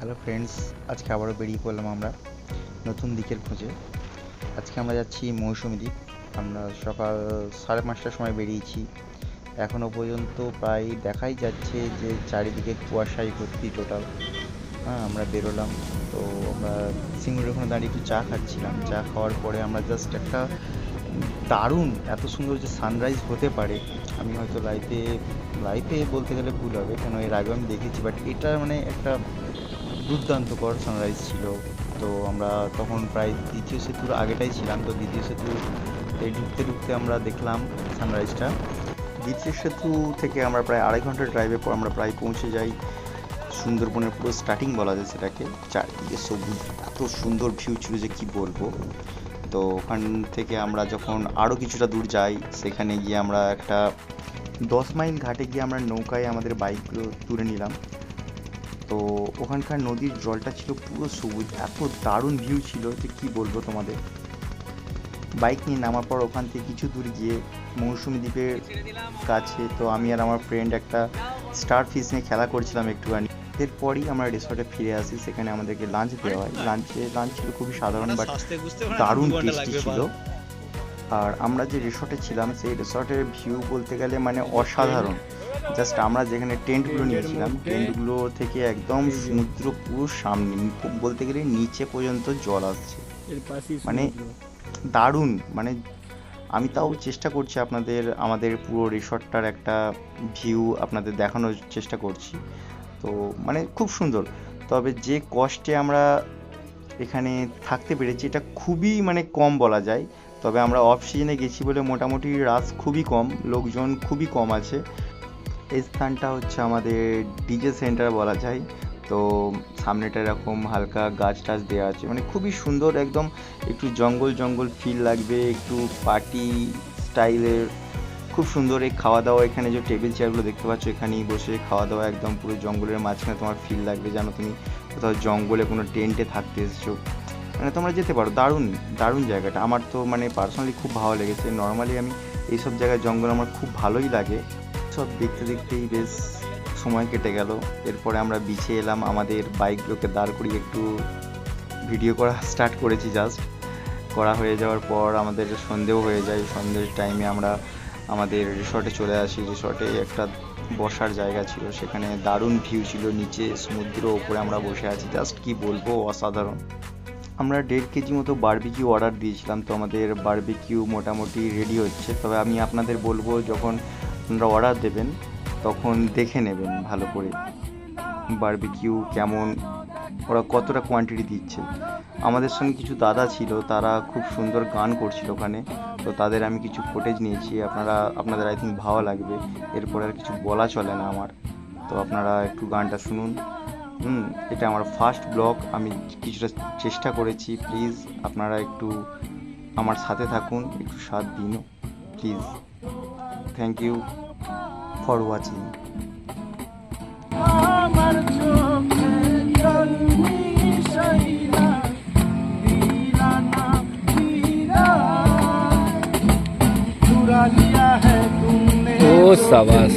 Hello friends, আজকে আবারও বেরিয়ে পড়লাম আমরা নতুন দিকের খোঁজে। আজকে আমরা যাচ্ছি মৌসুমী দ্বীপ। আমরা সকাল 5:30টার সময় বেরিয়েছি। এখনও পর্যন্ত প্রায় দেখাই যাচ্ছে যে চারিদিকে কুয়াশায় ভর্তি টোটাল। হ্যাঁ, আমরা বেরোলাম। তো আমরা সিঙ্গুরের ওখানে দাঁড়িয়ে একটু চা খাচ্ছিলাম। চা খাওয়ার পরে আমরা জাস্ট একটা দারুণ এত সুন্দর যে সানরাইজ হতে পারে আমি হয়তো লাইফে বলতে গেলে ভুল হবে, কেন এর আগেও আমি দেখেছি, বাট এটা মানে একটা দুর্দান্তকর সানরাইজ ছিল। তো আমরা তখন প্রায় দ্বিতীয় সেতুর আগেটাই ছিলাম। তো দ্বিতীয় সেতু ঢুকতে ঢুকতে আমরা দেখলাম সানরাইজটা। দ্বিতীয় সেতু থেকে আমরা প্রায় 2.5 ঘন্টা ড্রাইভের পর আমরা প্রায় পৌঁছে যাই সুন্দরবনের পুরো স্টার্টিং বলা যায় সেটাকে। চারদিকে সবুজ, এত সুন্দর ভিউ ছিল যে কি বলবো। তো ওখান থেকে আমরা যখন আরও কিছুটা দূর যাই, সেখানে গিয়ে আমরা একটা 10 মাইল ঘাটে গিয়ে আমরা নৌকায় আমাদের বাইকগুলো তুলে নিলাম। তো ওখানকার নদীর জলটা ছিল পুরো সবুজ, এত দারুণ ভিউ ছিল যে কি বলবো তোমাদের। বাইক নিয়ে নামার পর ওখান থেকে কিছু দূর গিয়ে মৌসুমী দ্বীপের কাছে তো আমি আর আমার ফ্রেন্ড একটা স্টার ফিশ নিয়ে খেলা করছিলাম একটুখানি। এরপরই আমরা রিসর্টে ফিরে আসি। সেখানে আমাদেরকে লাঞ্চ দেওয়া হয়। লাঞ্চ ছিল খুবই সাধারণ বাট দারুণ টেস্টি ছিল। আর আমরা যে রিসর্টে ছিলাম সেই রিসর্টের ভিউ বলতে গেলে মানে অসাধারণ। জাস্ট আমরা যেখানে টেন্টগুলো নিয়েছিলাম, টেন্টগুলো থেকে একদম সমুদ্র পুরো সামনে, বলতে গেলে নিচে পর্যন্ত জল আসছে, মানে দারুণ। মানে আমি তাও চেষ্টা করছি আমাদের পুরো রিসর্টটার একটা ভিউ আপনাদের দেখানোর চেষ্টা করছি। তো মানে খুব সুন্দর। তবে যে কষ্টে আমরা এখানে থাকতে পেরেছি এটা খুবই মানে কম বলা যায়। তবে আমরা অফ সিজনে গেছি বলে মোটামুটি রাশ খুবই কম, লোকজন খুবই কম আছে। এই স্থানটা হচ্ছে আমাদের ডিজে সেন্টার বলা যায়। তো সামনেটা এরকম হালকা গাছ টাছ দেওয়া আছে, মানে খুবই সুন্দর, একদম একটু জঙ্গল জঙ্গল ফিল লাগবে, একটু পার্টি স্টাইলের, খুব সুন্দর। এই খাওয়া দাওয়া, এখানে যে টেবিল চেয়ারগুলো দেখতে পাচ্ছ, এখানেই বসে খাওয়া দাওয়া, একদম পুরো জঙ্গলের মাঝখানে তোমার ফিল লাগবে যেন তুমি কোথাও জঙ্গলে কোনো টেন্টে থাকতে এসেছো। মানে তোমরা যেতে পারো, দারুণ দারুণ জায়গাটা। আমার তো মানে পার্সোনালি খুব ভালো লেগেছে। নর্মালি আমি এইসব জায়গায় জঙ্গল আমার খুব ভালোই লাগে। সব দেখতে দেখতেই বেশ সময় কেটে গেল। এরপরে আমরা বিচে এলাম, আমাদের বাইকগুলোকে দাঁড় করিয়ে একটু ভিডিও করা স্টার্ট করেছি। জাস্ট করা হয়ে যাওয়ার পর আমাদের সন্ধেও হয়ে যায়। সন্ধ্যের টাইমে আমরা আমাদের রিসর্টে চলে আসি। রিসর্টে একটা বসার জায়গা ছিল, সেখানে দারুণ ভিউ ছিল, নিচে সমুদ্র, ওপরে আমরা বসে আছি, জাস্ট কি বলবো, অসাধারণ। আমরা 1.5 কেজি মতো বারবিকিউ অর্ডার দিয়েছিলাম। তো আমাদের বারবিকিউ মোটামুটি রেডি হচ্ছে। তবে আমি আপনাদের বলবো, যখন আপনারা অর্ডার দেবেন তখন দেখে নেবেন ভালো করে বারবিকিউ কেমন, ওরা কতটা কোয়ান্টিটি দিচ্ছে। আমাদের সঙ্গে কিছু দাদা ছিল, তারা খুব সুন্দর গান করছিল ওখানে। তো তাদের আমি কিছু ফুটেজ নিয়েছি, আপনাদের আই থিঙ্ক ভালো লাগবে। এরপরে আর কিছু বলা চলে না আমার। তো আপনারা একটু গানটা শুনুন। এটা আমার ফার্স্ট ব্লগ, আমি কিছুটা চেষ্টা করেছি। প্লিজ আপনারা একটু আমার সাথে থাকুন, একটু সাথ দিন please. Thank you for watching. ओ शाबाश।